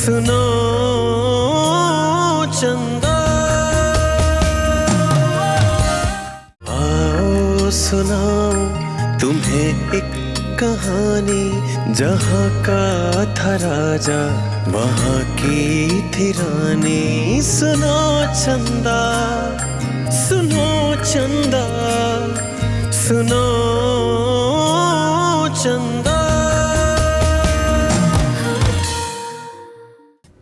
सुनो चंदा, आओ सुनाओ तुम्हें एक कहानी, जहाँ का था राजा वहाँ की थी रानी। सुनो चंदा, सुनो चंदा, सुनो चंदा।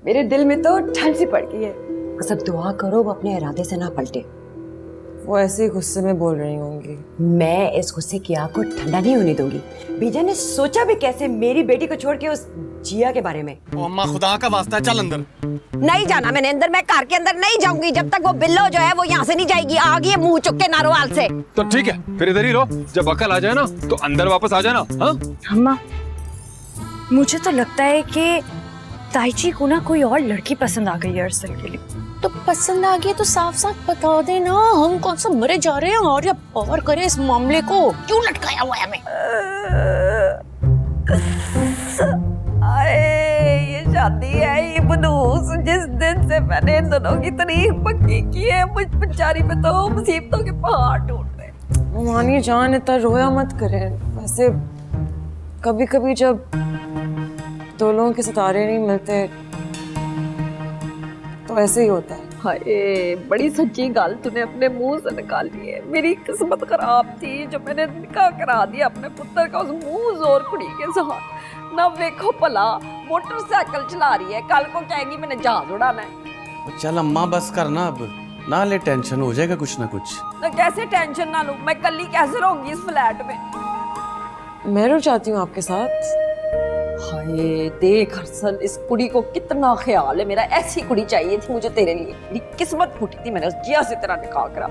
मेरे दिल में तो ठंड सी पड़ गई है। बस अब दुआ करो वो अपने इरादे से ना पलटे। वो ऐसे ही गुस्से में बोल रही होंगी। मैं इस गुस्से की आग को ठंडा नहीं होने दूंगी। बीजा ने सोचा भी कैसे मेरी बेटी को छोड़ के उस जिया के बारे में। अम्मा खुदा का वास्ता चल अंदर। नहीं जाना मैंने अंदर, मैं कार के अंदर नहीं जाऊंगी जब तक वो बिल्लो जो है वो यहाँ से नहीं जाएगी। आ गई है मुंह चुक के नारोवाल से। तो ठीक है, फिर इधर ही रहो। जब अकल आ जाए ना तो अंदर वापस आ जाना। हाँ अम्मा, मुझे तो लगता है कि ताईची को ना कोई और लड़की पसंद आ गई है अरसल के लिए। तो पसंद आ गई तो साफ साफ बता देना, हम कौन सा मरे जा रहे हैं और या पावर करें इस मामले को। क्यों लटकाया हुआ है हमें? ये शादी है ये मनूस। जिस दिन से मैंने इन दोनों की तारीफ पक्की की है, मुझ बेचारी पे तो मुसीबतों के पहाड़ टूट रहे। मानी जान इतना रोया मत करें। वैसे कभी कभी जब दो लोगों के सितारे नहीं मिलते तो ऐसे ही होता है। हाय, बड़ी सच्ची गल तूने अपने मुंह से निकाली है। मेरी किस्मत खराब थी जो मैंने निकाह करा दिया अपने पुत्र का उस मुंह जोर कुड़ी के साथ। ना देखो भला मोटरसाइकिल चला रही है, कल को कहेगी मैंने जहाज उड़ाना है। चल अम्मा बस करना, अब ना ले टेंशन, हो जाएगा कुछ ना कुछ। तो कैसे टेंशन ना लूं, मैं कल्ली कैसे रहूंगी इस फ्लैट में। मैं रुक जाती हूँ आपके साथ। हाय देख हर्षल, इस कुड़ी को कितना ख्याल है मेरा। ऐसी कुड़ी चाहिए थी मुझे तेरे लिए। मेरी किस्मत फूटी थी, मैंने उस जिया से तेरा निकाह करा।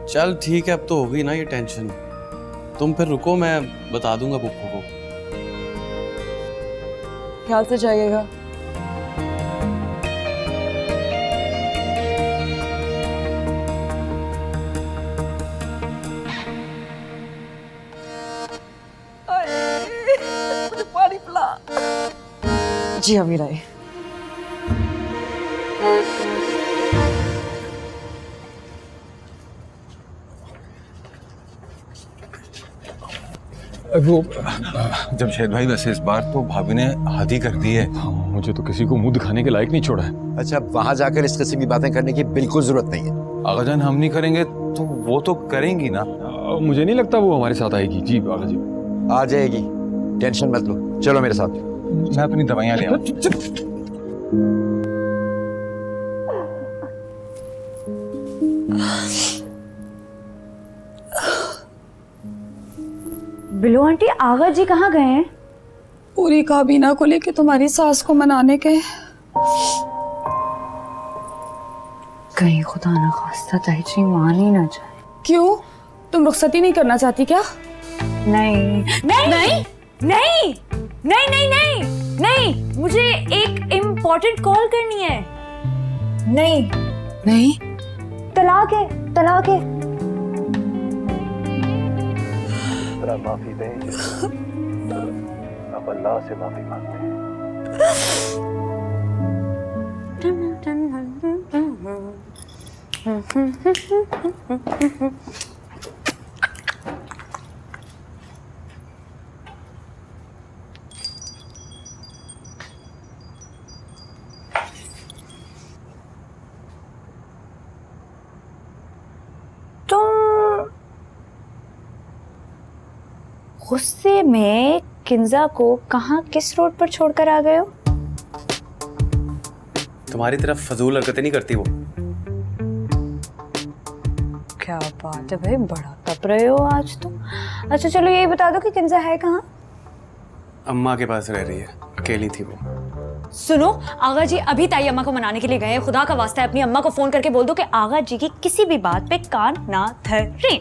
चल ठीक है, अब तो हो गई ना ये टेंशन। तुम फिर रुको, मैं बता दूंगा पुप्पू को। ख्याल से जाइएगा। मुझे पानी पिला। जी अमीर आई। वो जमशेद भाई, वैसे इस बार तो भाभी ने हद ही कर दी है। हाँ, मुझे तो किसी को मुंह दिखाने के लायक नहीं छोड़ा है। अच्छा, वहां जाकर इस किस्म की बातें करने की बिल्कुल जरूरत नहीं है। आगाजान हम नहीं करेंगे तो वो तो करेंगी ना। मुझे नहीं लगता वो हमारे साथ आएगी। जी आगा जी। आ जाएगी, टेंशन मत लो। चलो मेरे साथ। मैं अपनी दवाइयाँ ले आऊँ। बिलो आंटी, आगा जी कहाँ गए हैं? पूरी काबीना को लेके तुम्हारी सास को मनाने गए। कहीं खुदा न खास्ता ताईची मान ही ना जाए। क्यों, तुम रुखसती नहीं करना चाहती क्या? नहीं नहीं नहीं नहीं नहीं नहीं नहीं नहीं, मुझे एक इम्पोर्टेंट कॉल करनी है। नहीं नहीं, तलाक है, तलाक है। माफी दें, अब अल्लाह से माफी मांगते हैं। गुस्से में किंजा को कहाँ किस रोड पर छोड़कर आ गए हो? तुम्हारी तरफ फजूल हरकतें नहीं करती वो। क्या बात है भाई, बड़ा तप रहे हो आज तो। अच्छा चलो यही बता दो कि किंजा है कहाँ? अम्मा के पास रह रही है, अकेली थी वो। सुनो, आगा जी अभी ताई अम्मा को मनाने के लिए गए हैं। खुदा का वास्ता है अपनी अम्मा को फोन करके बोल दो कि आगा जी की किसी भी बात पे कान ना धरें।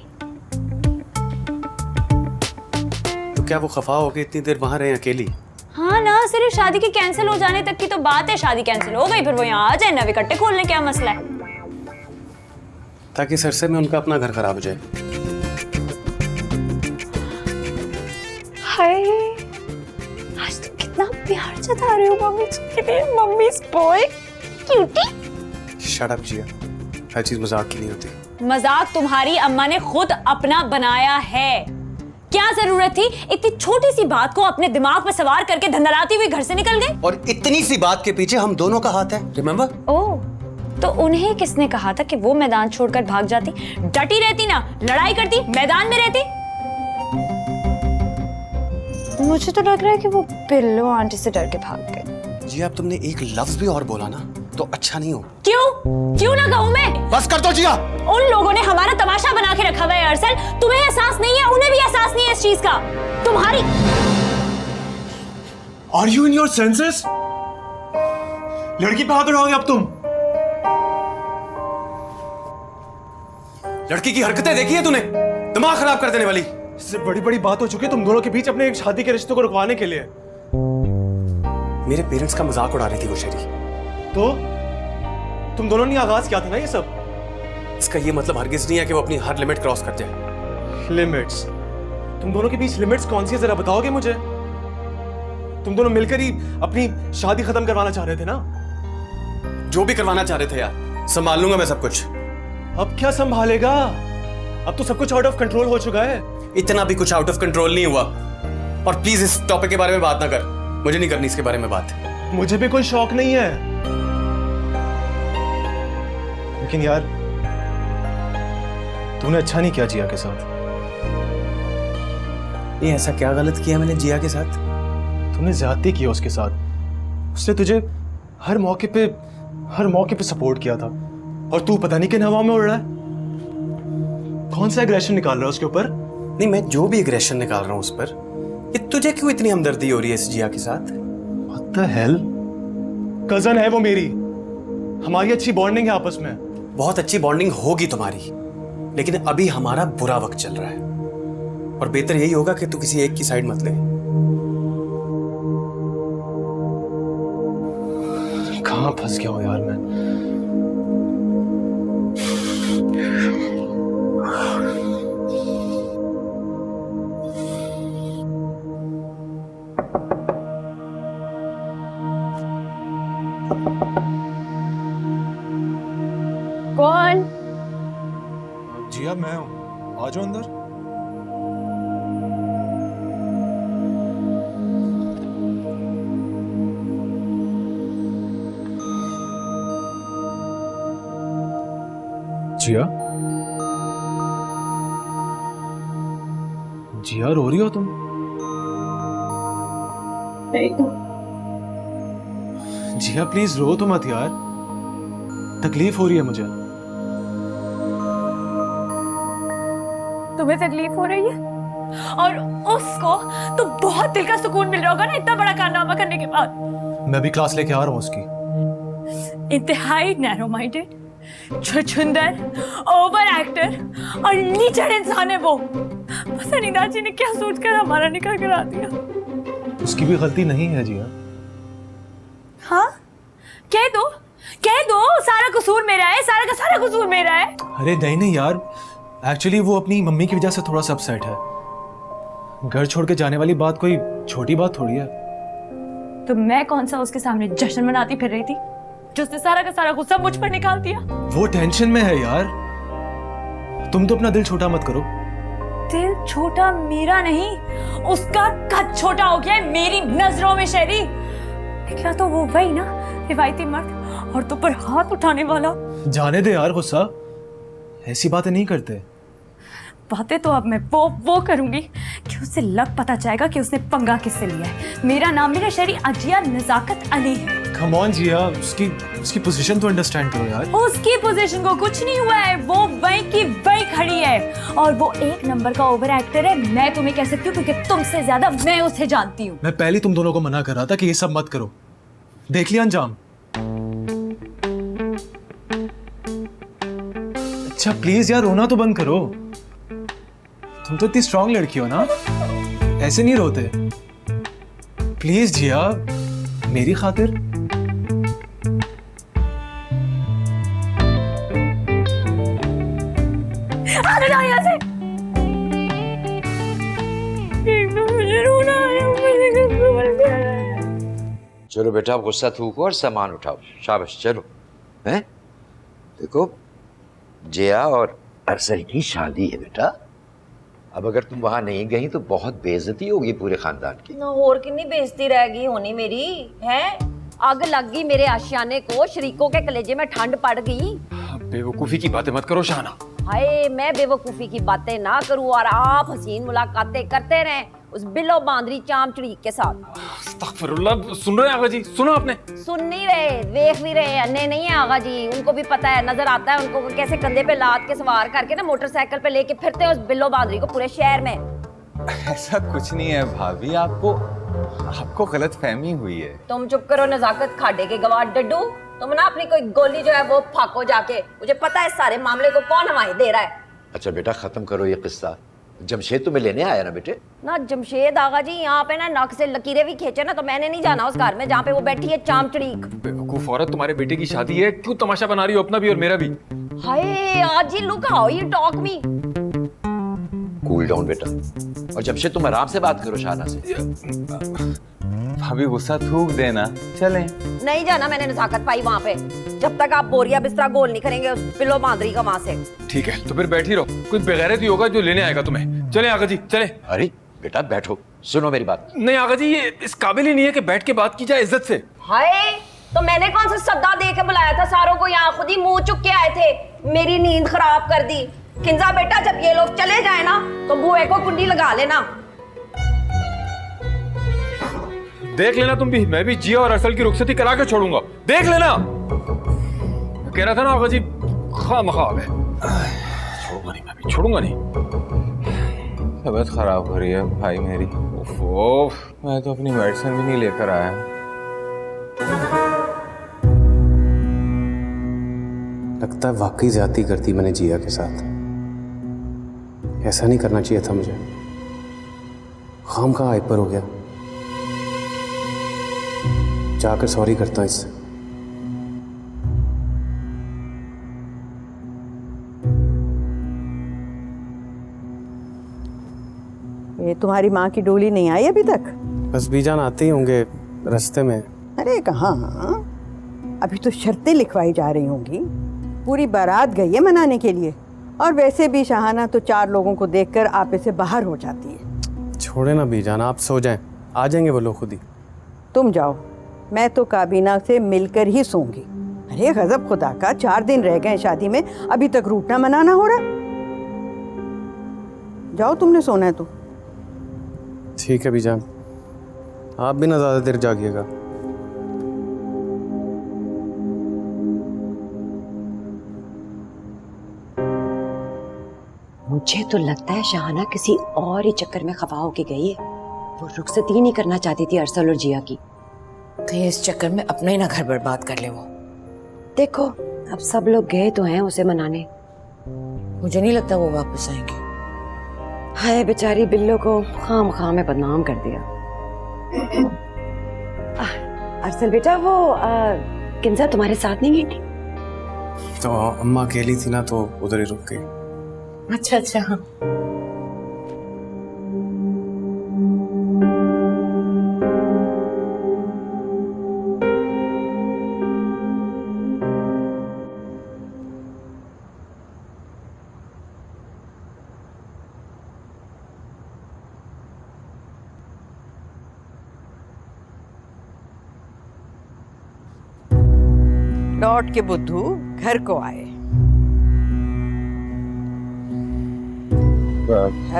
तो क्या वो खफा हो के इतनी देर वहां रहे अकेली? हाँ ना, सिर्फ शादी के कैंसिल हो जाने तक की तो बात है। शादी कैंसिल हो गई, फिर वो यहाँ आ जाए, नवे कट्टे खोलने क्या मसला है? ताकि सरसे में उनका अपना घर खराब हो जाए। हाय, आज तो कितना प्यार जता रहे हो मम्मी के लिए? मम्मी's boy, cutie। शट अप जिया, हर चीज मजाक की नहीं होती। मजाक तुम्हारी अम्मा ने खुद अपना बनाया है। क्या जरूरत थी इतनी छोटी सी बात को अपने दिमाग पर सवार करके धंधलाती हुई घर से निकल गए? और इतनी सी बात के पीछे हम दोनों का हाथ है, रिमेम्बर? ओह, तो उन्हें किसने कहा था कि वो मैदान छोड़कर भाग जाती? डटी रहती ना, लड़ाई करती, मैदान में रहती। मुझे तो लग रहा है कि वो पिल्लो आंटी से डर के भाग गए। जी अब तुमने एक लफ्ज भी और बोला ना तो अच्छा नहीं हो। क्यों ना कहूं मैं? बस कर दो जिया। उन लोगों ने हमारा तमाशा बना के रखा हुआ है अरसल। तुम्हें एहसास नहीं है, उन्हें भी एहसास नहीं है इस चीज का। तुम्हारी Are you in your senses? लड़की पे हाथ उठाओगे अब तुम? लड़की की हरकतें देखी है तूने? दिमाग खराब कर देने वाली। इससे बड़ी बड़ी बात हो चुकी है तुम दोनों के बीच अपने एक शादी के रिश्ते को रुकवाने के लिए। मेरे पेरेंट्स का मजाक उड़ा रही थी वो शेरी। तो तुम दोनों ने आगाज किया था ना ये सब। इसका ये मतलब हरगिज नहीं है कि वो अपनी हर लिमिट क्रॉस करते हैं। लिमिट्स? तुम दोनों के बीच लिमिट्स कौन सी है जरा बताओगे मुझे? तुम दोनों मिलकर ही अपनी शादी खत्म करवाना चाह रहे थे ना? जो भी करवाना चाह रहे थे यार, संभाल लूंगा मैं सब कुछ। अब क्या संभालेगा? अब तो सब कुछ आउट ऑफ कंट्रोल हो चुका है। इतना भी कुछ आउट ऑफ कंट्रोल नहीं हुआ। और प्लीज इस टॉपिक के बारे में बात ना कर, मुझे नहीं करनी इसके बारे में बात। मुझे भी कोई शौक नहीं है, लेकिन यार तूने अच्छा नहीं किया जिया के साथ। ये ऐसा क्या गलत किया मैंने जिया के साथ? तूने ज्यादती की उसके साथ। उसने तुझे हर मौके पे सपोर्ट किया था और तू पता नहीं किन हवा में उड़ रहा है। कौन सा एग्रेशन निकाल रहा है उसके ऊपर? नहीं, मैं जो भी एग्रेशन निकाल रहा हूं उस पर, ये तुझे क्यों इतनी हमदर्दी हो रही है इस जिया के साथ? What the hell? कजन है वो मेरी, हमारी अच्छी बॉन्डिंग है आपस में। बहुत अच्छी बॉन्डिंग होगी तुम्हारी, लेकिन अभी हमारा बुरा वक्त चल रहा है और बेहतर यही होगा कि तू किसी एक की साइड मत ले। कहां फंस गया हूं यार मैं? कौन? जिया मैं हूं, आ जाओ अंदर। जिया, जिया रो रही हो तुम? जिया प्लीज रो तो मत यार, तकलीफ हो रही है मुझे। तुम्हें तकलीफ हो रही है और उसको तो बहुत दिल का सुकून मिल रहा होगा ना इतना बड़ा कारनामा करने के बाद। मैं भी क्लास लेके आ रहा हूँ उसकी। इंतहाई नैरो माइंडेड, छुछुंदर, ओवर एक्टर और नीचड़ इंसान है वो। पता नहीं दादी ने क्या सोचकर हमारा निकाह करा दिया। उसकी भी गलती नहीं है जिया। हाँ, कह दो सारा कसूर मेरा है, सारा का सारा कसूर मेरा है। अरे नहीं यार, एक्चुअली वो अपनी मम्मी की वजह से थोड़ा सा अपसेट है। घर छोड़ के जाने वाली बात कोई छोटी बात थोड़ी है। तो मैं कौन सा उसके सामने जश्न मनाती फिर रही थी जो उसने सारा का सारा गुस्सा मुझ पर निकाल दिया? वो टेंशन में है यार, तुम तो अपना दिल छोटा मत करो। दिल छोटा मेरा नहीं, उसका कद छोटा हो गया है मेरी नजरों में शहरी। क्या तो वो वही ना रिवायती मर्द और तो पर हाथ उठाने वाला। जाने दे यार गुस्सा, ऐसी बातें नहीं करते। बातें तो अब मैं वो करूंगी कि उससे लग पता जाएगा कि उसने पंगा किससे लिया है। मेरा नाम मेरा शहरी अजिया नजाकत अली है। कम ऑन जिया, उसकी पोजीशन तो अंडरस्टैंड करो यार। उसकी पोजीशन को कुछ नहीं हुआ है, वो वही की वही खड़ी है और वो एक नंबर का ओवर एक्टर है। मैं तुम्हें कह सकती हूँ क्योंकि तुमसे ज्यादा मैं उसे जानती हूँ। मैं पहले तुम दोनों को मना कर रहा था कि ये सब मत करो, देख लिया अंजाम। अच्छा प्लीज यार रोना तो बंद करो। तुम तो इतनी स्ट्रांग लड़की हो ना, ऐसे नहीं रोते। प्लीज जिया, मेरी खातिर। यहाँ से मुझे रोना आया, मुझे चलो बेटा, गुस्सा थूको और सामान उठाओ। शाबाश, चलो। हैं? देखो, जिया और अरसल की शादी है बेटा। अब अगर तुम वहां नहीं गई तो बहुत बेइज्जती होगी पूरे खानदान की। ना और कितनी बेइज्जती रहेगी होनी मेरी है। आग लग गई मेरे आशियाने को, शरीकों के कलेजे में ठंड पड़ गई। बेवकूफी की बातें मत करो शाहना। हाय, मैं बेवकूफी की बातें ना करूं और आप हसीन मुलाकातें करते रहें उस बिल्लो बांदरी चाम चुड़ीक के साथ। अस्तगफिरुल्लाह। सुन रहे हैं आगा जी? सुना आपने? सुन नहीं रहे, देख भी रहे, अन्य नहीं है आगा जी। उनको भी पता है, नजर आता है उनको कैसे कंधे पे लाद के सवार करके ना मोटरसाइकिल पे लेके फिरते हैं उस बिल्लो बांदरी को पूरे शहर में। ऐसा कुछ नहीं है भाभी, आपको गलत फहमी हुई है। तुम चुप करो नजाकत खाडे के गवाह डड्डू। तुम ना अपनी कोई गोली जो है वो फाको जाके। मुझे पता है सारे मामले को कौन हवाएं दे रहा है। अच्छा बेटा, खत्म करो ये किस्सा। जमशेद तुम्हें लेने आया ना बेटे? ना जमशेद आगा जी, यहाँ पे ना नाक से लकीरें भी खींचे ना तो मैंने नहीं जाना उस घर में जहाँ पे वो बैठी है चाम चड़ीक। बेवकूफ औरत, तुम्हारे बेटे की शादी है, क्यों तमाशा बना रही हो अपना भी और मेरा भी? हाय, आज ही look how you talk me. Cool down बेटा। और जमशेद, तुम आराम से बात करो शाहना से। भाभी गुस्सा थूक देना, चलें। नहीं जाना मैंने नजाकत पाई वहाँ पे जब तक आप बोरिया बिस्तरा गोल नहीं करेंगे उस बिल्लो बांदरी का वहाँ से। ठीक है, तो फिर बैठी रहो। कोई बेगैरत ही होगा जो लेने आएगा तुम्हें। चले आगा जी, चले। अरे बेटा बैठो, सुनो मेरी बात। नहीं आगा जी, ये इस काबिल ही नहीं है कि बैठ के बात की जाए इज्जत से। हाय, तो मैंने कौन सा सद्दा दे के बुलाया था सारों को? यहाँ खुद ही मुंह चुक के आए थे, मेरी नींद खराब कर दी। किंजा बेटा, जब ये लोग चले जाए ना तो बुए को कुंडी लगा लेना। देख लेना तुम भी, मैं भी जिया और अरसल की रुखसती करा के छोड़ूंगा। देख लेना। कह रहा था ना आगा जी, खामखा आ गए। छोड़ूंगा नहीं, मैं भी छोड़ूंगा नहीं। तबीयत खराब हो रही है भाई मेरी। ओफ, मैं तो अपनी मेडिसिन भी नहीं लेकर आया। लगता है वाकई ज्यादती करती मैंने जिया के साथ। ऐसा नहीं करना चाहिए था मुझे। खाम खा हाइपर हो गया। जाकर सॉरी करता हूं इससे। ये तुम्हारी माँ की डोली नहीं आई अभी तक? बस बीजान आते ही होंगे रास्ते में। अरे कहाँ, अभी तो शर्तें लिखवाई जा रही होंगी। पूरी बारात गई है मनाने के लिए। और वैसे भी शाहाना तो 4 लोगों को देखकर आपे से बाहर हो जाती है। छोड़े ना बीजान, आप सो जाएं, आ जाएंगे वो लोग खुद ही। तुम जाओ, मैं तो काबीना से मिलकर ही सोऊंगी। अरे गजब खुदा का, 4 दिन रह गए शादी में, अभी तक रूठना मनाना हो रहा। जाओ, तुमने सोना है तो। ठीक है बीजान, आप भी ना ज्यादा देर जागिएगा। मुझे तो लगता है शाहाना किसी और ही चक्कर में खफा होके गई है। वो रुखसत ही नहीं करना चाहती थी अरसल और जिया की। कहीं इस चक्कर में अपना ही ना घर बर्बाद कर ले वो। देखो, अब सब लोग गए तो हैं उसे मनाने। मुझे नहीं लगता वो वापस आएंगे। हाय बेचारी बिल्लो को खाम में बदनाम कर दिया। अरसल बेटा, वो किंजा तुम्हारे साथ नहीं गई थी? तो अम्मा अकेली थी ना तो उधर ही रुक गई। अच्छा अच्छा। लौट के बुद्धू घर को आए।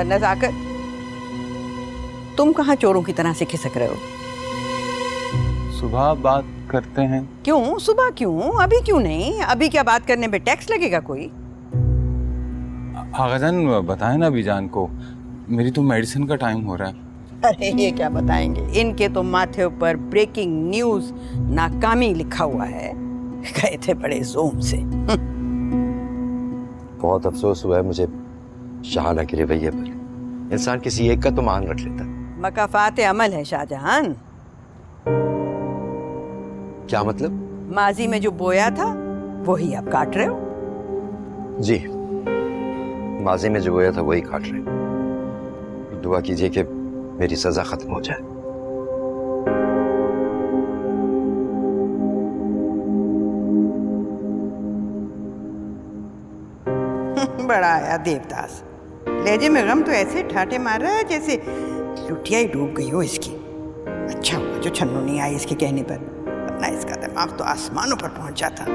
नजाकत, तुम कहाँ चोरों की तरह से खिसक रहे हो? सुबह बात करते हैं। क्यों सुबह? क्यों अभी? क्यों नहीं अभी? क्या बात करने पे टैक्स लगेगा कोई? आगाजान बताएं ना बीजान को, मेरी तो मेडिसिन का टाइम हो रहा है। अरे ये क्या बताएंगे, इनके तो माथे ऊपर ब्रेकिंग न्यूज नाकामी लिखा हुआ है। गए थे बड़े जोम से। बहुत अफसोस हुआ है मुझे शाहाना के रवैये पर। इंसान किसी एक का तो मान रख लेता। मकाफात अमल है शाहजहान। क्या मतलब? माजी में जो बोया था वही आप काट रहे हो। जी, माजी में जो बोया था वही काट रहे। दुआ कीजिए कि मेरी सजा खत्म हो जाए। बड़ा आया देवदास, लहजे में गम तो ऐसे ठाटे मार रहा है जैसे लुटिया ही डूब गई हो इसकी। अच्छा हुआ जो छन्नू नहीं आई इसके कहने पर, वरना इसका दिमाग तो आसमानों पर पहुंच जाता।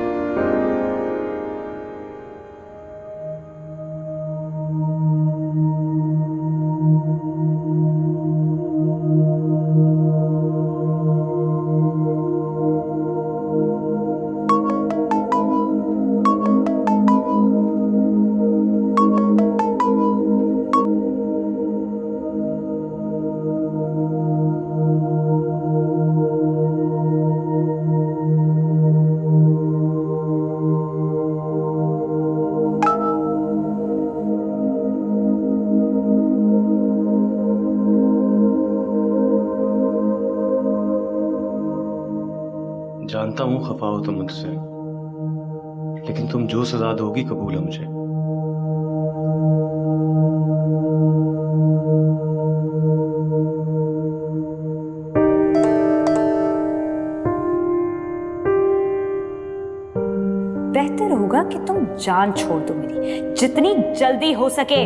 जानता हूं खफा हो तुम मुझसे, लेकिन तुम जो सजा दोगी कबूल है मुझे। बेहतर होगा कि तुम जान छोड़ दो मेरी, जितनी जल्दी हो सके।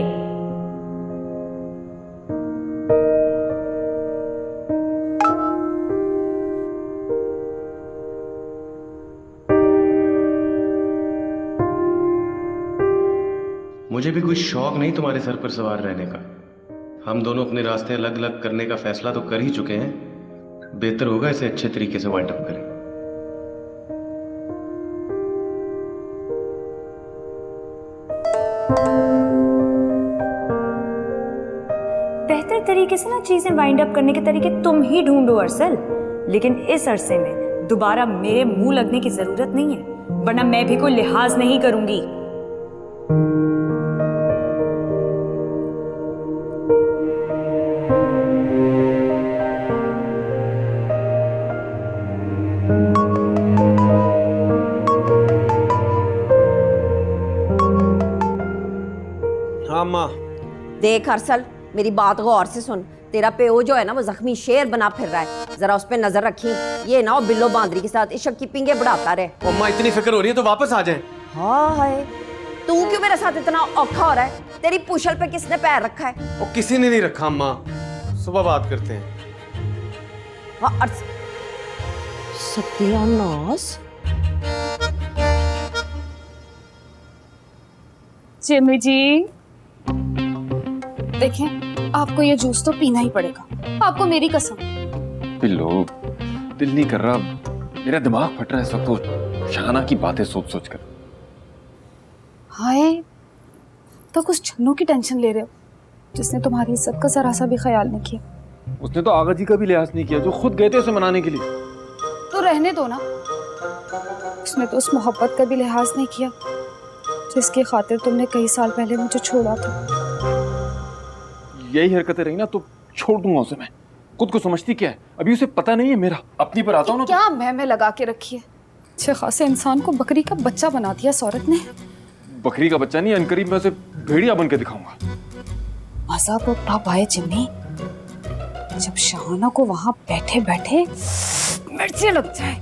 मुझे भी कोई शौक नहीं तुम्हारे सर पर सवार रहने का। हम दोनों अपने रास्ते अलग अलग करने का फैसला तो कर ही चुके हैं। बेहतर होगा इसे अच्छे तरीके से वाइंड अप करें। बेहतर तरीके से ना चीजें वाइंड अप करने के तरीके तुम ही ढूंढो अरसल, लेकिन इस अरसे में दोबारा मेरे मुंह लगने की जरूरत नहीं है, वरना मैं भी कोई लिहाज नहीं करूंगी। हाँ माँ। देख अरसल, मेरी बात गौर से सुन। तेरा पेओ जो है ना वो जख्मी शेर बना फिर रहा है, जरा उस पे नजर रखी। ये ना बिल्लो बांदरी के साथ इश्क की पिंगे बढ़ाता रहे। अम्मा इतनी फिक्र हो रही है तो वापस आ जाए। हाँ है, तू क्यों मेरे साथ इतना औखा हो रहा है? तेरी पूछल पे किसने पैर रखा है? वो किसी ने नहीं रखा अम्मा, सुबह बात करते हैं। हाँ सत्यानाश। जिमी जी देखें, आपको ये जूस तो पीना ही पड़ेगा, आपको मेरी कसम। पिल्लो, दिल नहीं कर रहा, मेरा दिमाग फट रहा है इस वक्त तो शाहाना की बातें सोच सोच कर। हाय, तो कुछ छन्नू की टेंशन ले रहे हो, जिसने तुम्हारी इज्जत का जरा सा भी ख्याल नहीं किया। उसने तो आगा जी का भी लिहाज नहीं किया जो खुद गए थे उसे मनाने के लिए। तो रहने दो ना, उसने तो उस मोहब्बत का भी लिहाज नहीं किया जिसकी खातिर तुमने कई साल पहले मुझे छोड़ा था। यही हरकतें रही ना तो छोड़ दूंगा उसे मैं। खुद को समझती क्या है, अभी उसे पता नहीं है मेरा। अपनी पर आता हूँ ना तो... क्या मैं लगा के रखी है? अच्छे खासे इंसान को बकरी का बच्चा बना दिया इस औरत ने। बकरी का बच्चा नहीं, अनकरीब मैं उसे भेड़िया बन के दिखाऊंगा। मजा तो तब आए जिम्मी जब शाहाना को वहां बैठे बैठे मिर्ची लग जाए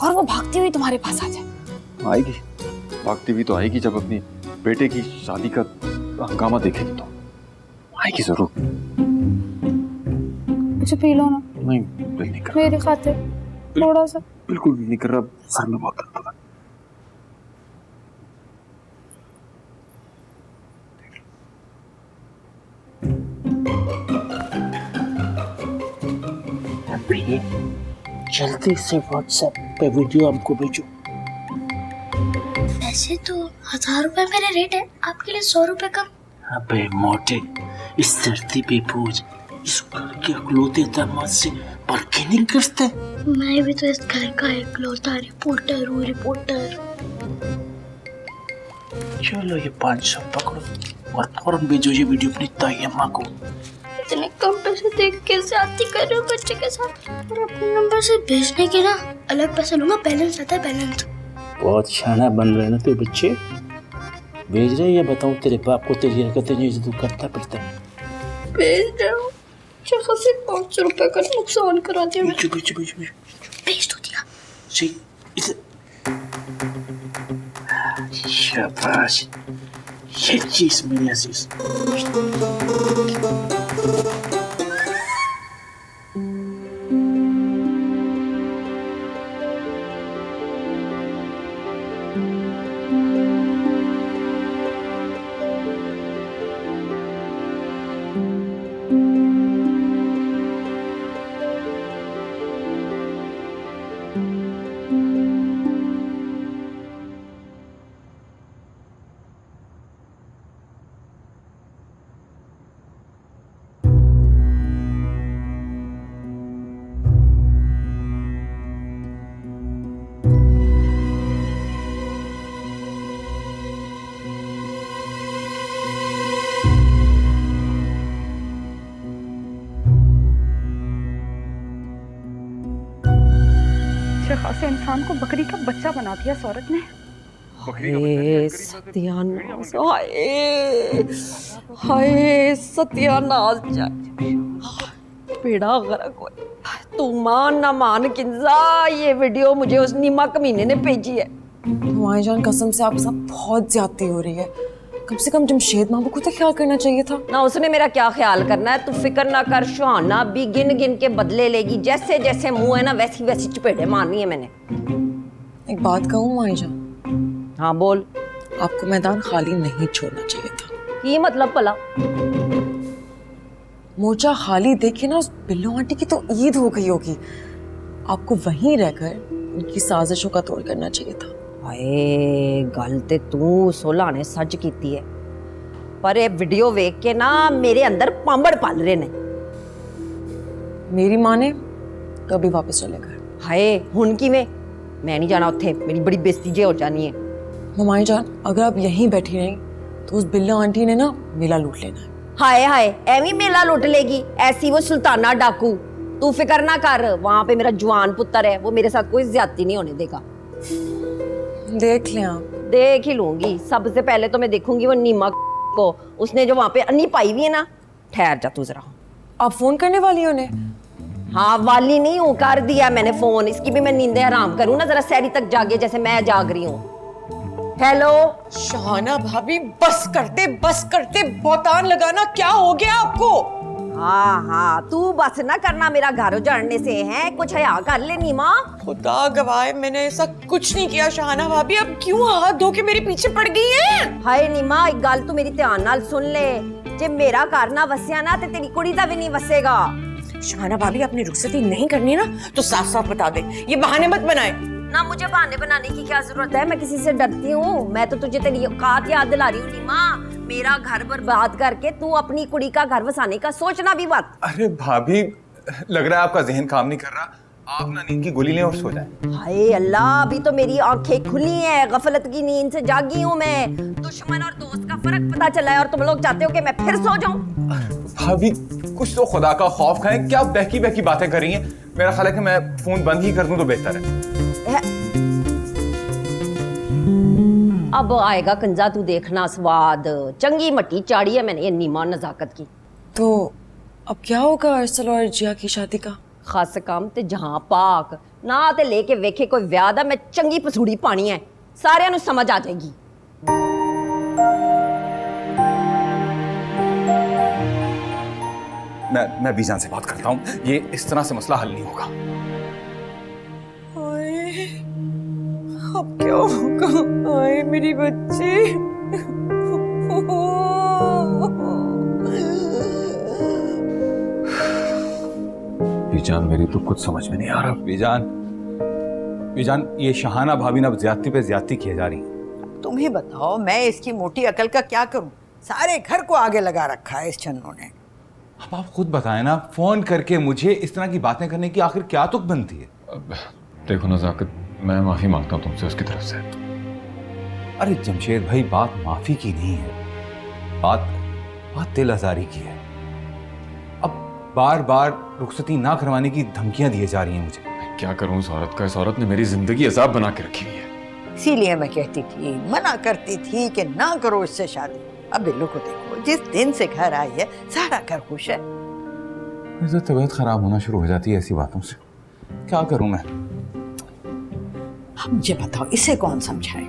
और वो भागती हुई तुम्हारे पास आ जाए। आएगी, भागती हुई तो आएगी जब अपनी बेटे की शादी का हंगामा देखेगी तो आएगी जरूर। मुझे पी लो ना। नहीं, दिल नहीं कर रहा। मेरी खातिर थोड़ा सा। बिल्कुल भी नहीं कर रहा, सर में बहुत दर्द हो रहा है। जल्दी से व्हाट्सएप पे वीडियो हमको भेजो। वैसे तो 1000 रुपए मेरे रेट है, आपके लिए 100 रुपए कम। अबे मोटे, इस धरती पे पूछ, इस घर के अकलौते दामाद से बार्गेनिंग करते। मैं भी तो इस घर का इकलौता रिपोर्टर हूँ, रिपोर्टर। चलो ये 500 पकड़ो और फौरन भेजो ये वीडियो अपनी ताई अम्मा को। इतने कम पैसे देख के जाती कर रहे हो बच्चे के साथ, और अपने नंबर से भेजने के ना अलग पैसे लूंगा। बैलेंस आता है, बैलेंस। बहुत शाना बन रहे ना तो बच्चे। भेज रहे या बताऊं तेरे बाप को तेरी हरकतें जो तू करता फिरता है? भेज रहा हूँ। चलो से 500 रुपए का नुकसान करा दिया। भेज दो दिया। शाबाश, ये चीज मेरी अजीज। खासे इंसान को बकरी का बच्चा बना दिया इस औरत ने। हाय सत्यानाश, हाय हाय सत्यानाश, बेड़ा गर्क हो। तू मान ना मान किंजा, ये वीडियो मुझे उस नीमा कमीने ने भेजी है। हमारी जान कसम से आप सब बहुत ज्यादती हो रही है। कम से कम जमशेद माँ को खुद ख्याल करना चाहिए था ना। उसने मेरा क्या ख्याल करना है, तू फिक्र ना कर। सुहाना भी गिन गिन के बदले लेगी, जैसे जैसे मुंह है ना वैसी वैसी चपेड़े मारनी है मैंने। एक बात कहूँ माई जान? हाँ बोल। आपको मैदान खाली नहीं छोड़ना चाहिए था। ये मतलब भला? मोर्चा खाली देखे ना उस बिल्लो आंटी की तो ईद हो गई होगी। आपको वहीं रहकर उनकी साजिशों का तोड़ करना चाहिए था। हाय गल ते तू सोला ने सच कीती है, पर ये वीडियो देख के ना मेरे अंदर पांबड़ पल रहे ने। मेरी माँ ने कभी वापस चले घर। हाय हुन की मैं नहीं जाना उत्थे, मेरी बड़ी बेइज्जती जे हो जानी है। ममाई जान अगर आप यहीं बैठी रही तो उस बिल्ला आंटी ने ना मेला लूट लेना है। हाय हाय एवी मेला लूट लेगी, ऐसी वो सुल्ताना डाकू। तू फिक्र ना कर, वहां पे मेरा जवान पुत्र है, वो मेरे साथ कोई ज्यादती नहीं होने देगा। देख लें आप। देख ही लूंगी। सबसे पहले तो मैं देखूंगी वो नीमा को, उसने जो वहां पे अन्नी पाई हुई है ना। ठहर जा तू जरा। आप फोन करने वाली हो ने? हाँ वाली नहीं हूँ, कर दिया मैंने फोन। इसकी भी मैं नींदें हराम करूँ ना, जरा सहरी तक जागे जैसे मैं जाग रही हूँ। हेलो शाहाना भाभी, बस करते बहुतान लगाना, क्या हो गया आपको? हाँ हाँ तू बस ना करना मेरा घर उजाड़ने से है, कुछ हया कर ले नीमा। खुदा गवाह मैंने ऐसा कुछ नहीं किया शाहाना भाभी, अब क्यों हाथ धो के मेरे पीछे पड़ गई है? हाय नीमा एक गल तू मेरी ध्यान नाल सुन ले, जे मेरा घर ना वसिया ना ते तेरी कुड़ी दा भी नहीं वसेगा। शाहाना भाभी अपनी रुखसती नहीं करनी ना तो साफ साफ बता दे, ये बहाने मत बनाए। ना मुझे बहाने बनाने की क्या जरूरत है, मैं किसी से डरती हूँ? मैं तो तुझे तेरी औकात याद दिला रही हूँ नीमा। मेरा घर बर्बाद करके तू अपनी कुड़ी का घर वसाने का सोचना भी मत। अरे भाभी लग रहा है आपका जहन काम नहीं कर रहा, आप ना नींद की गोली लें और सो जाएं। हाय अल्लाह, अभी तो मेरी आंखें खुली हैं, गफलत की नींद से जागी हूँ मैं। दुश्मन और दोस्त का फर्क पता चला है और तुम लोग चाहते हो कि मैं फिर सो जाऊं? भाभी कुछ तो खुदा का खौफ खाएं, क्या बहकी बहकी बातें कर रही हैं? मेरा ख्याल है कि मैं फोन बंद ही कर दूं तो बेहतर है। अब आएगा कंजा तू देखना स्वाद, चंगी मट्टी चाड़ी है मैंने ये नीमा नजाकत की। तो अब क्या होगा अरसल और जिया की शादी का? खास काम ते जहां पाक ना ते लेके वेखे कोई व्याह दा मैं चंगी पसूड़ी पानी है, सारियां नु समझ आ जाएगी। मैं बीजान से बात करता हूँ, ये इस तरह से मसला हल नहीं होगा। अब क्या होगा? आए मेरी बच्ची। बीजान मेरी तो कुछ समझ में नहीं आ रहा। बीजान ये शहाना भाभी ना ज्यादती पे ज्यादती किए जा रही है। तुम ही बताओ मैं इसकी मोटी अकल का क्या करूं? सारे घर को आगे लगा रखा है इस चन्नों ने। अब आप खुद बताएं ना, फोन करके मुझे इस तरह की बातें करने की आखिर क्या तुक बनती है? देखो नज़ाकत, मैं माफी मांगता हूँ तुमसे उसकी तरफ से। अरे जमशेद भाई, बात माफी की नहीं है, बात दिल आजारी की है। अब बार बार रुखसती ना करवाने की धमकियां दी जा रही हैं मुझे। मैं क्या करूं इस औरत का? इस औरत ने मेरी जिंदगी अजाब बना के रखी हुई है। इसीलिए मैं कहती थी, मना करती थी कि ना करो इससे शादी। अब बिल्लू को देखो, जिस दिन से घर आई है सारा घर खुश है। मुझे तबीयत खराब होना शुरू हो जाती है ऐसी बातों से, क्या करूं मैं? मुझे बताओ इसे कौन समझाए?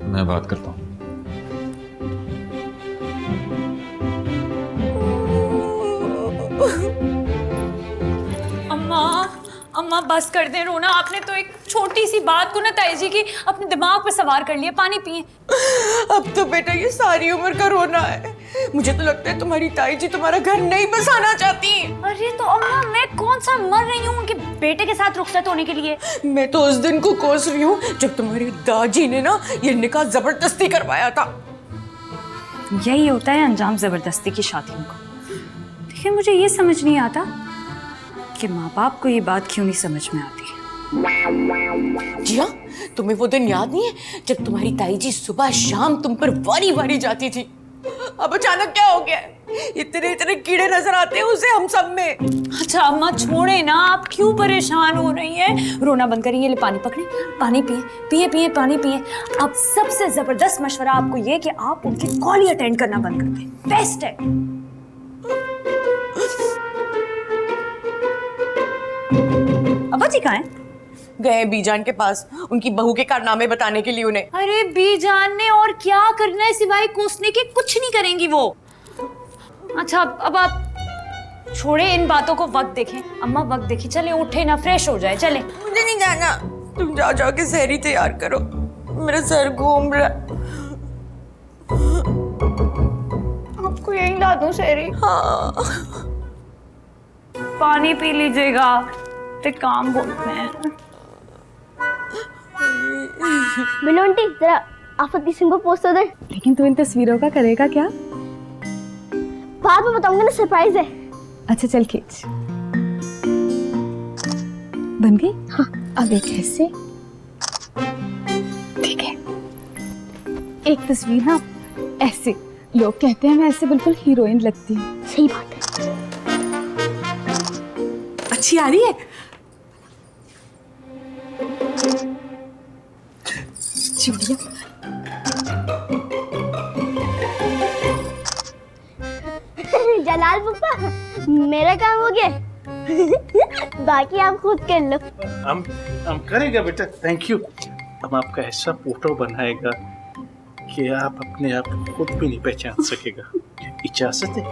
मैं बात करता हूँ। अम्मा बस कर दे रोना। आपने तो एक छोटी सी बात को ना ताई जी की अपने दिमाग पे सवार कर लिया। पानी पिए। अब तो बेटा ये सारी उम्र का रोना है। मुझे तो लगता है तुम्हारी ताई जी तुम्हारा घर नहीं बसाना चाहती। अरे तो अम्मा मैं कौन सा मर रही हूँ उनके बेटे के साथ रुखसत होने के लिए। मैं तो उस दिन को कोस रही हूँ जब तुम्हारी दादी ने ना ये निकाह जबरदस्ती करवाया था। यही होता है अंजाम जबरदस्ती की शादियों का। लेकिन मुझे ये समझ नहीं आता कि माँ बाप को ये बात क्यों नहीं समझ में आती। जिया, तुम्हें वो दिन याद नहीं है जब तुम्हारी ताई जी सुबह शाम तुम पर वारी वारी जाती थी? अब अचानक क्या हो गया? इतने इतने कीड़े नजर आते हैं उसे हम सब में। अच्छा अम्मा छोड़े ना, आप क्यों परेशान हो रही हैं? रोना बंद करिए, ले पानी पकड़े, पानी पिए पिए पिए पानी पिए। अब सबसे जबरदस्त मशवरा आपको ये कि आप उनकी कॉल अटेंड करना बंद कर दें, बेस्ट है। अब्बा जी कहाँ हैं? गए बीजान के पास उनकी बहू के कारनामे बताने के लिए उन्हें। अरे बीजान ने और क्या करना है सिवाय कोसने के? कुछ नहीं करेंगी वो। अच्छा अब आप छोड़े इन बातों को, वक्त देखें। अम्मा वक्त देखिए, चले उठे ना, फ्रेश हो जाए, चले। मुझे नहीं जाना, तुम जाओ जाओ के सहरी तैयार करो, मेरा सर घूम रहा। आपको यही ला दूं सहरी? हाँ। पानी पी लीजिएगा, ते काम बोलते हैं। बिल्लो आंटी जरा आफत की सिंह को पोस्ट दे। लेकिन तू इन तस्वीरों का करेगा क्या? बाद में बताऊंगा ना, सरप्राइज है। अच्छा चल खींच। बन गई? हाँ। अब एक ऐसे, ठीक है। एक तस्वीर ना ऐसे, लोग कहते हैं मैं ऐसे बिल्कुल हीरोइन लगती हूँ। सही बात है। अच्छी आ रही है। चुड़िया जलाल पप्पा मेरा काम हो गया। बाकी आप खुद कर लो। हम करेगा बेटा, थैंक यू। हम आपका ऐसा फोटो बनाएगा कि आप अपने आप खुद भी नहीं पहचान सकेगा। इजाजत है?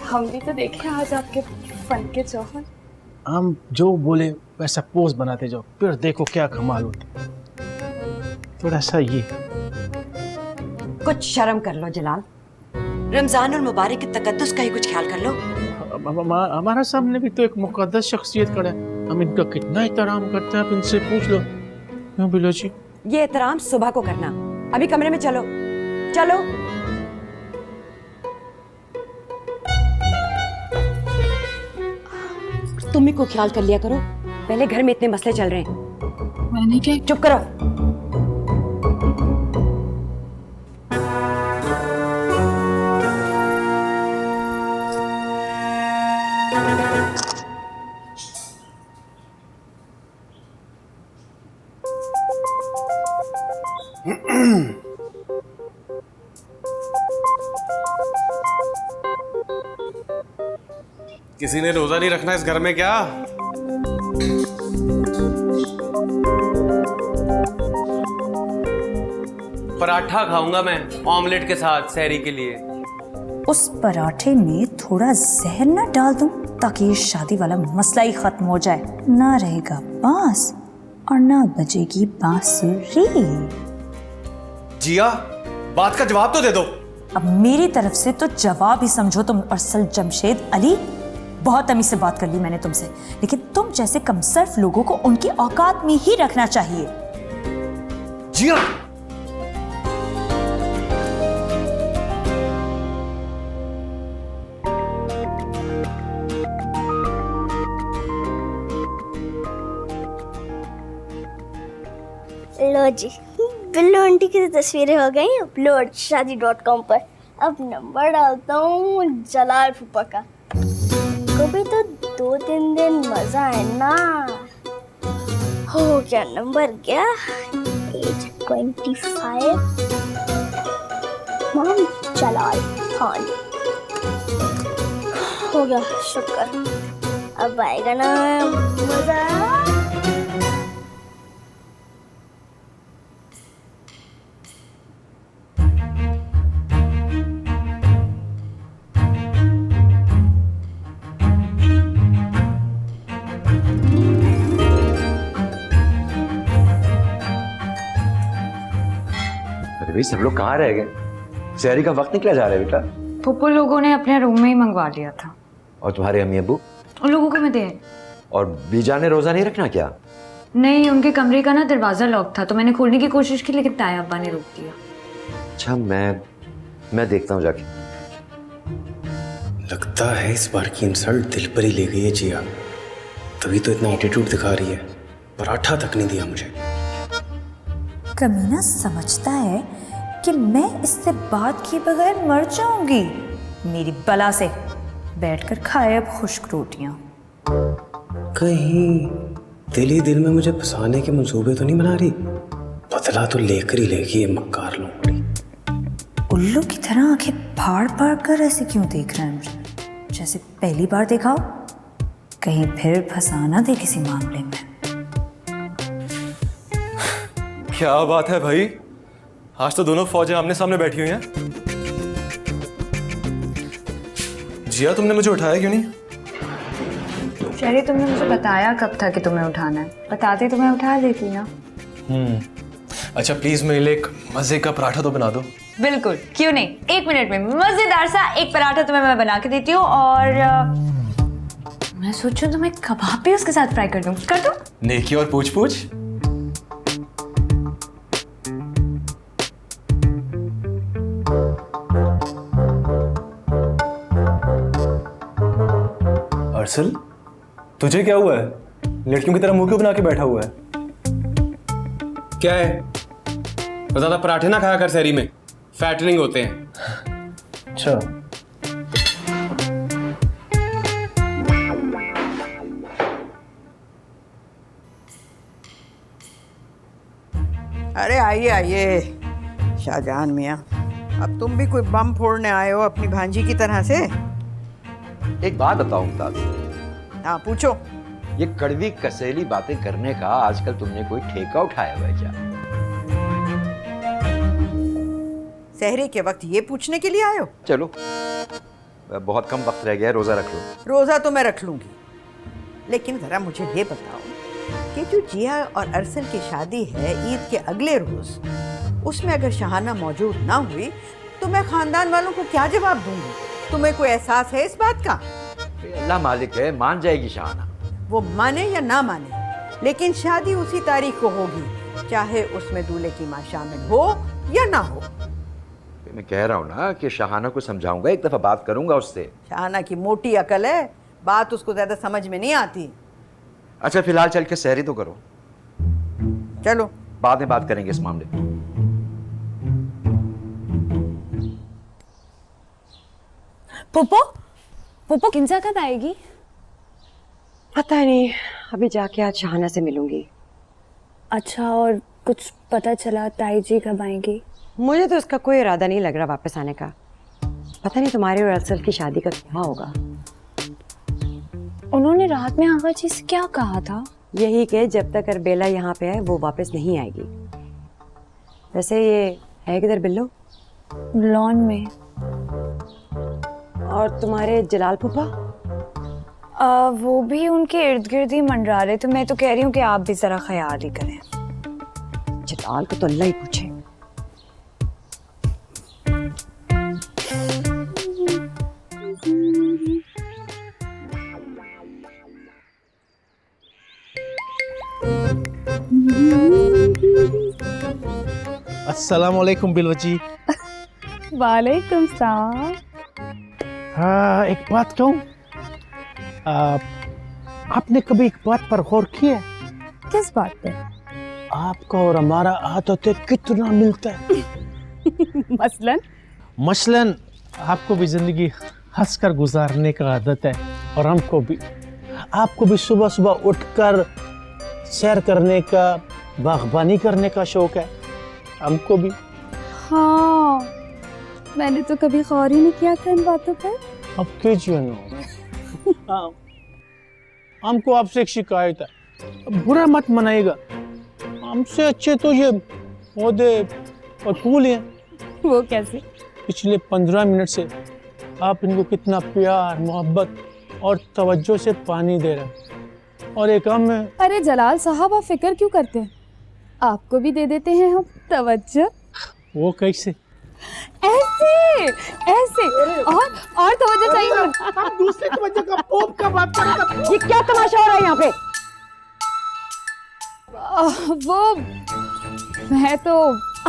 हम भी तो देखें आज आपके फन के जौहर। हम जो बोले वैसा पोज बनाते जाओ, फिर देखो क्या कमाल होता। थोड़ा सा ये कुछ शर्म कर लो जलाल। रमजान और मुबारक के तकद्दुस का ही कुछ ख्याल कर लो। हमारा सामने भी तो एक मुकद्दस शख्सियत खड़ा है, हम इनका कितना एहतराम करते हैं, आप इनसे पूछ लो। क्यों बिलो जी? ये एहतराम सुबह को करना। अभी कमरे में चलो चलो। तुम ही को ख्याल कर लिया करो, पहले घर में इतने मसले चल रहे हैं। मैंने क्या? चुप करो। किसी ने रोजा नहीं रखना इस घर में क्या? पराठा खाऊंगा मैं ऑमलेट के साथ सहरी के लिए। उस पराठे में थोड़ा जहर ना डाल दूं ताकि ये शादी वाला मसला ही खत्म हो जाए। ना रहेगा बांस और ना बजेगी बांसुरी। जिया, बात का जवाब तो दे दो। अब मेरी तरफ से तो जवाब ही समझो तुम अरसल जमशेद अली। बहुत तमीज से बात कर ली मैंने तुमसे, लेकिन तुम जैसे कमसर्फ लोगों को उनकी औकात में ही रखना चाहिए। जिया, लो जी, बिल्लो आंटी की तस्वीरें हो गई अपलोड शादी.com पर। अब नंबर डालता हूँ जलाल फूफा का। कभी तो 2-3 दिन मजा है ना। हो गया नंबर, क्या 825 मॉम जलाल खान। हो गया, शुक्र। अब आएगा ना मजा। भाई सब लोग कहाँ रह गए? शहरी का वक्त निकला जा रहा है बेटा। पुप्पो लोगों ने अपने रूम में ही मंगवा लिया था। और तुम्हारे अम्मी अब्बू? उन लोगों को मैं दे आई। और बीजा ने रोजा नहीं रखना क्या? नहीं, उनके कमरे का ना दरवाजा लॉक था तो मैंने खोलने की कोशिश की लेकिन ताया अब्बा ने रोक दिया। अच्छा, मैं देखता हूँ जाके। लगता है इस बार की इंसल्ट दिल पर ही ले गई है जिया, तभी तो इतना एटीट्यूड दिखा रही है। पराठा तक नहीं दिया मुझे। कमीना समझता है कि मैं इससे बात किए बगैर मर जाऊंगी। मेरी बला से बैठकर खाए अब खुश्क रोटियां। कहीं दिल ही दिल में मुझे फंसाने के मंसूबे तो नहीं बना रही? बदला तो लेकर ही लेगी ये मक्कार लोमड़ी। उल्लू की तरह आंखें फाड़ फाड़ कर ऐसे क्यों देख रहे हैं मुझे, जैसे पहली बार देखा हो? कहीं फिर फंसा ना दे किसी मामले में। क्या बात है भाई, आज तो दोनों फौजें आमने सामने बैठी हुई हैं। जिया, तुमने मुझे उठाया क्यों नहीं? शहरी, तुमने मुझे बताया कब था कि तुम्हें उठाना है? बताते तो मैं उठा देती ना। अच्छा प्लीज मेरे लिए एक मजे का पराठा तो बना दो। बिल्कुल, क्यों नहीं। 1 मिनट में मजेदार सा एक पराठा तुम्हें मैं बना के देती हूँ। और मैं सोचूं तो मैं कबाब भी उसके साथ फ्राई कर दूं। कर दूं? नेकी और पूछ पूछ। अरसल, तुझे क्या हुआ है? लड़कियों की तरह मुंह क्यों बना के बैठा हुआ है? क्या है? तो ज्यादा पराठे ना खाया कर शहरी में, फैटनिंग होते हैं। अच्छा, अरे आइए आइए शाहजहान मियाँ, अब तुम भी कोई बम फोड़ने आए हो अपनी भांजी की तरह से? एक बात बताओ मुमताज। हाँ पूछो। ये कड़वी कसेली बातें करने का आजकल तुमने कोई ठेका उठाया हुआ है क्या? सहरी के वक्त ये पूछने के लिए आए हो? चलो, बहुत कम वक्त रह गया है, रोजा रख लो। रोजा तो मैं रख लूंगी, लेकिन जरा मुझे ये बताओ कि जो जिया और अरसल की शादी है ईद के अगले रोज, उसमें अगर शहाना मौजूद ना हुई तो मैं खानदान वालों को क्या जवाब दूंगी? तुम्हें कोई एहसास है इस बात का? अल्लाह मालिक है, मान जाएगी शहाना। वो माने या ना माने, लेकिन शादी उसी तारीख को होगी, चाहे उसमें दूल्हे की माँ शामिल हो या ना हो। मैं कह रहा हूँ ना कि शहाना को समझाऊंगा, एक दफा बात करूंगा उससे। शहाना की मोटी अकल है, बात उसको ज्यादा समझ में नहीं आती। अच्छा फिलहाल चल के सहरी तो करो, चलो बाद में बात करेंगे इस मामले में। पुप्पो किंजा कब आएगी? पता नहीं, अभी जाके आज शहाना से मिलूंगी। अच्छा, और कुछ पता चला ताई जी कब आएंगी? मुझे तो उसका कोई इरादा नहीं लग रहा वापस आने का। पता नहीं तुम्हारे और अरसल की शादी का क्या होगा। उन्होंने रात में आगा जी से क्या कहा था? यही कि जब तक अरबेला यहाँ पे है वो वापस नहीं आएगी। वैसे ये है किधर बिल्लो? लॉन में। और तुम्हारे जलाल फूफा? वो भी उनके इर्द गिर्द ही मंडरा रहे थे। मैं तो कह रही हूँ कि आप भी जरा ख्याल ही करें। जलाल को तो अल्लाह ही पूछे। अस्सलामुअलैकुम बिलवजी। वालेकुम सलाम। हाँ, एक बात कहूँ, आपने कभी एक बात पर गौर किया? किस बात पे? आपका और हमारा आदतें कितना मिलता है। मसलन आपको भी जिंदगी हंसकर गुजारने का आदत है और हमको भी। आपको भी सुबह सुबह उठकर सैर करने का, बागबानी करने का शौक है, हमको भी। हाँ, मैंने तो कभी गौर ही नहीं किया था इन बातों पर। अब कीजिए ना। हमको आपसे एक शिकायत है, बुरा मत मनाइएगा। हमसे अच्छे तो ये पौधे और फूल हैं। वो कैसे? पिछले 15 मिनट से आप इनको कितना प्यार, मोहब्बत और तवज्जो से पानी दे रहे हैं, और एक हम है। अरे जलाल साहब, आप फिक्र क्यों करते हैं? आपको भी दे देते हैं हम तवज्जो। वो कैसे? ऐसे ऐसे और तवज्जो चाहिए। हम दूसरी तवज्जो का पोप का बात करेंगे। ये क्या तमाशा हो रहा है यहाँ पे? वो मैं तो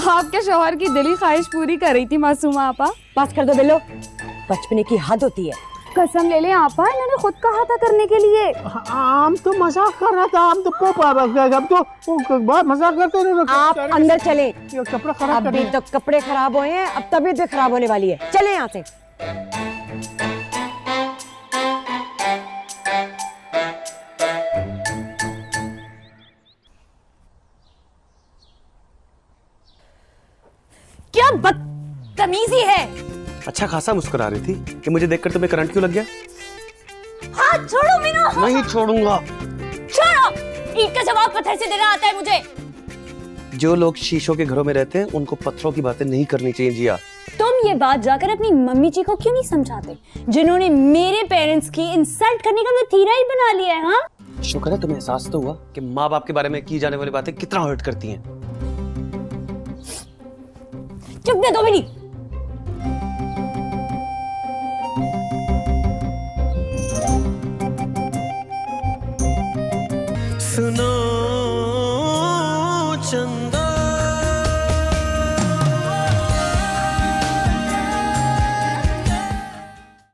आपके शौहर की दिली ख्वाहिश पूरी कर रही थी मासूमा आपा। पास कर दो बिल्लो, बचपने की हद होती है। कसम ले लें आपा, इन्होंने खुद कहा था करने के लिए। हम तो मजाक कर रहा था, हम तो पोप हम तो बहुत मजाक करते रहे। आप अंदर चले, कपड़े खराब अभी तो कपड़े खराब हुए हैं, अब तबीयत भी खराब होने वाली है। चले यहाँ से। क्या बदतमीजी है। अच्छा खासा मुस्कुरा रही थी कि मुझे देखकर तुम्हें करंट क्यों लग गया? हाथ छोड़ो मीना। नहीं छोड़ूंगा। छोड़ो। ईंट का जवाब पत्थर से देना आता है मुझे। जो लोग शीशों के घरों में रहते हैं उनको पत्थरों की बातें नहीं करनी चाहिए जिया। तुम ये बात जाकर अपनी मम्मी जी को क्यों नहीं समझाते, जिन्होंने मेरे पेरेंट्स की इंसल्ट करने का वतीरा ही बना लिया है। हाँ, शुक्र है तुम्हें एहसास तो हुआ कि माँ बाप के बारे में की जाने वाली बातें कितना हर्ट करती हैं। चुप दे 2 मिनट।